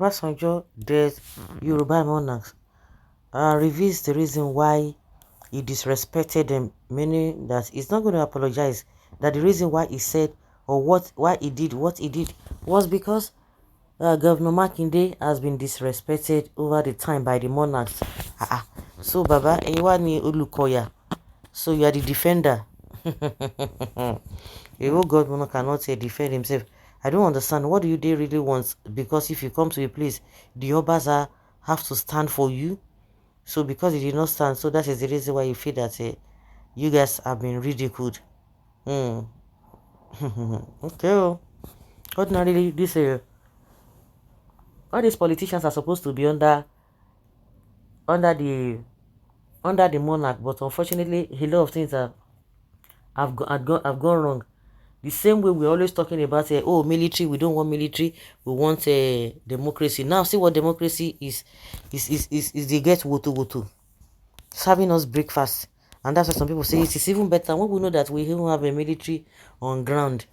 Obasanjo, the Yoruba monarchs, reveals the reason why he disrespected them, meaning that he's not going to apologize. That the reason why he said or why he did what he did was because Governor Makinde has been disrespected over the time by the monarchs. So Baba, Ewani Ulukoya. So you are the defender. A whole governor cannot defend himself. I don't understand. What do you really want? Because if you come to a place, the Obas have to stand for you. So because you did not stand, so that is the reason why you feel that you guys have been ridiculed. Okay. Ordinarily, all these politicians are supposed to be under the monarch, but unfortunately, a lot of things have gone wrong. The same way we're always talking about, oh, military, we don't want military, we want democracy. Now, see what democracy is they get woto, serving us breakfast. And that's why some people say it is even better when we know that we even have a military on ground.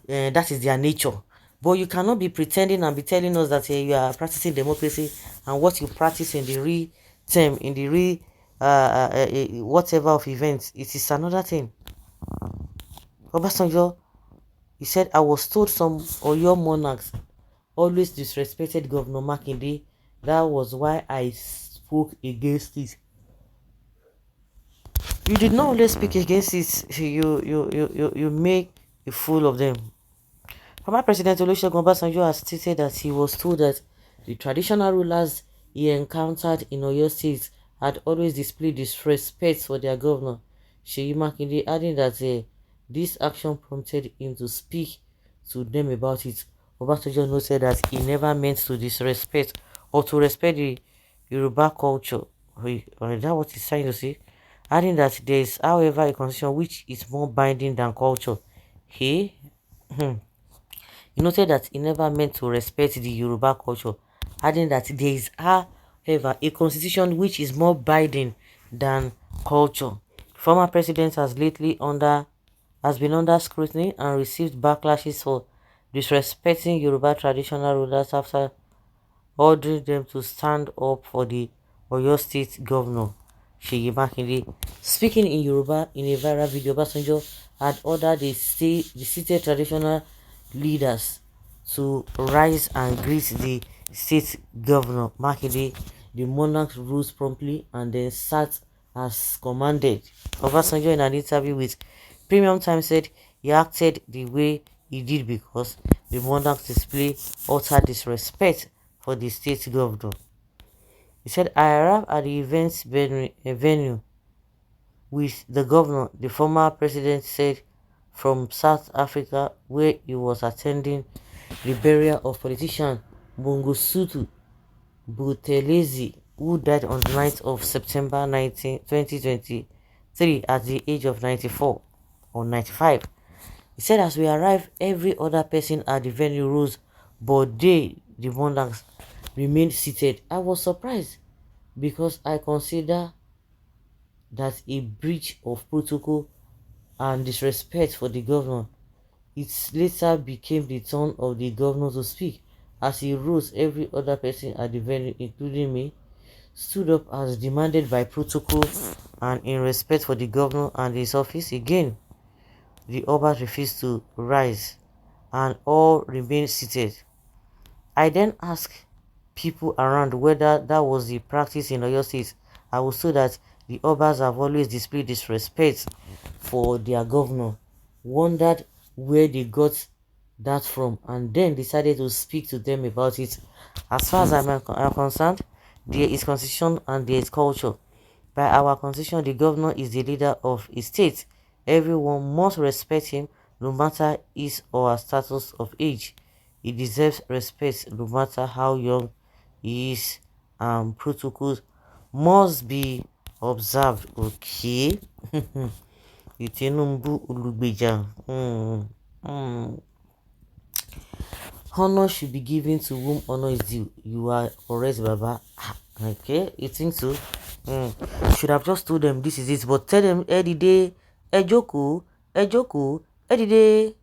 That is their nature. But you cannot be pretending and be telling us that you are practicing democracy, and what you practice in the real term, in the real whatever of events, it is another thing. Obasanjo, he said, I was told some of your monarchs always disrespected Governor Makinde. That was why I spoke against it. You did not always speak against it. You make a fool of them. Former President Olusegun Obasanjo has stated that he was told that the traditional rulers he encountered in Oyo State had always displayed disrespect for their governor, Seyi Makinde, adding that this action prompted him to speak to them about it. Obasanjo noted that he never meant to disrespect or to respect the Yoruba culture. Is that what he's trying to say? Adding that there is, however, a constitution which is more binding than culture. He noted that he never meant to respect the Yoruba culture, adding that there is, however, a constitution which is more binding than culture. Former president has been under scrutiny and received backlashes for disrespecting Yoruba traditional rulers after ordering them to stand up for the Oyo State governor, Seyi Makinde. Speaking in Yoruba in a viral video, Obasanjo had ordered the seated traditional leaders to rise and greet the state governor, Makinde. The monarch rose promptly and then sat as commanded. Obasanjo, in an interview with Premium Time, said he acted the way he did because the monarch's display utter disrespect for the state governor. He said, I arrived at the event's venue with the governor, the former president said, from South Africa, where he was attending the burial of politician Mangosuthu Buthelezi, who died on the 9th of September 2023 at the age of 94 or 95. He said, as we arrived, every other person at the venue rose, but the monarchs, remained seated. I was surprised because I consider that a breach of protocol and disrespect for the governor. It later became the turn of the governor to speak. As he rose, every other person at the venue, including me, stood up as demanded by protocol and in respect for the governor and his office. Again, the Oba refused to rise and all remained seated. I then asked people around whether that was the practice in Oyo State. I was told that the Obas have always displayed disrespect for their governor. Wondered where they got that from and then decided to speak to them about it. As far as I'm concerned, there is constitution and there is culture. By our constitution, the governor is the leader of a state. Everyone must respect him no matter his or her status of age. He deserves respect no matter how young he is. Protocols must be observed. Okay. Tinubu Olugbeja. Honor should be given to whom honor is due. You are correct, Baba. Okay, you think so? Should have just told them this is it, but tell them Edide, Ejoko, Edide,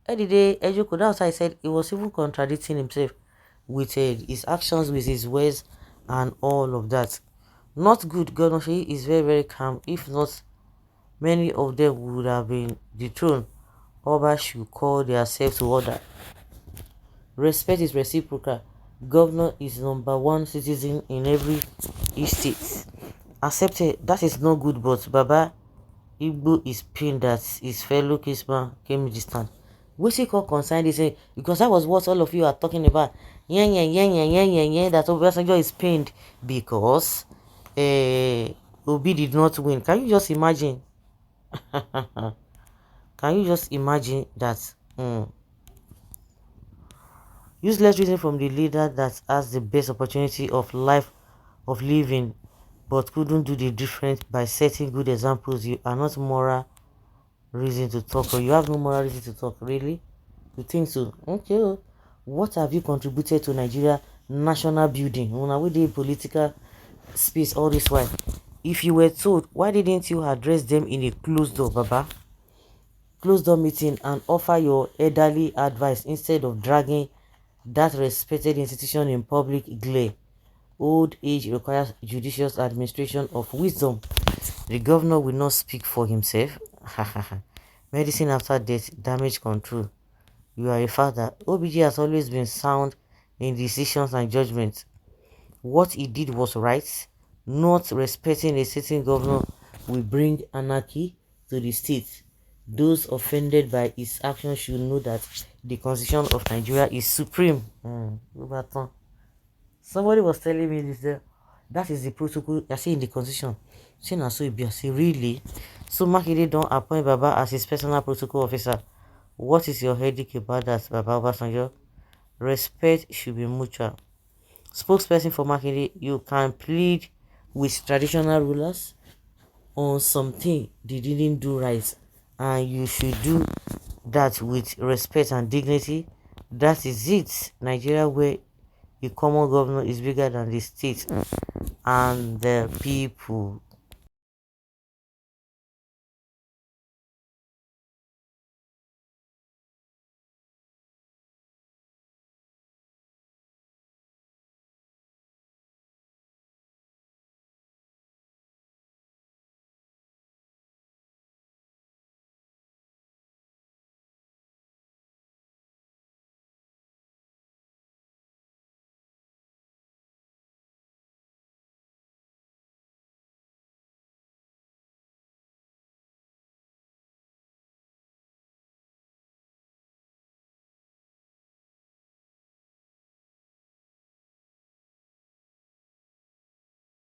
Ejoko. That's why I said he was even contradicting himself. with his actions, with his words, and all of that. Not good. Governor Sheyi is very, very calm. If not, many of them would have been dethroned. Oba should call themselves to order. Respect is reciprocal. Governor is number one citizen in every state. Accepted. That is not good, but Baba Igbo is pained that his fellow kinsman came distant. Wetin come concern this thing? Because that was what all of you are talking about. Yeah, yeah, yeah, yeah, yeah, yeah, yeah. That Obasanjo is pained because Obi did not win. Can you just imagine? Can you just imagine that? Useless reason from the leader that has the best opportunity of life of living but couldn't do the difference by setting good examples. You are not moral reason to talk, or you have no moral reason to talk. Really? You think so? Okay. What have you contributed to Nigeria national building? Una we dey political space all this while. If you were told, why didn't you address them in a closed door, Baba? Closed door meeting and offer your elderly advice instead of dragging that respected institution in public glare. Old age requires judicious administration of wisdom. The governor will not speak for himself. Medicine after death, damage control. You are a father. OBG has always been sound in decisions and judgments. What he did was right. Not respecting a sitting governor will bring anarchy to the state. Those offended by his actions should know that the constitution of Nigeria is supreme. Somebody was telling me this. That is the protocol. I say in the constitution. Say na so it be. I say really. So Makinde don't appoint Baba as his personal protocol officer. What is your headache about that, Baba Obasanjo? Respect should be mutual. Spokesperson for Makinde, you can plead with traditional rulers on something they didn't do right, and you should do that with respect and dignity. That is it. Nigeria, where a common governor is bigger than the state and the people.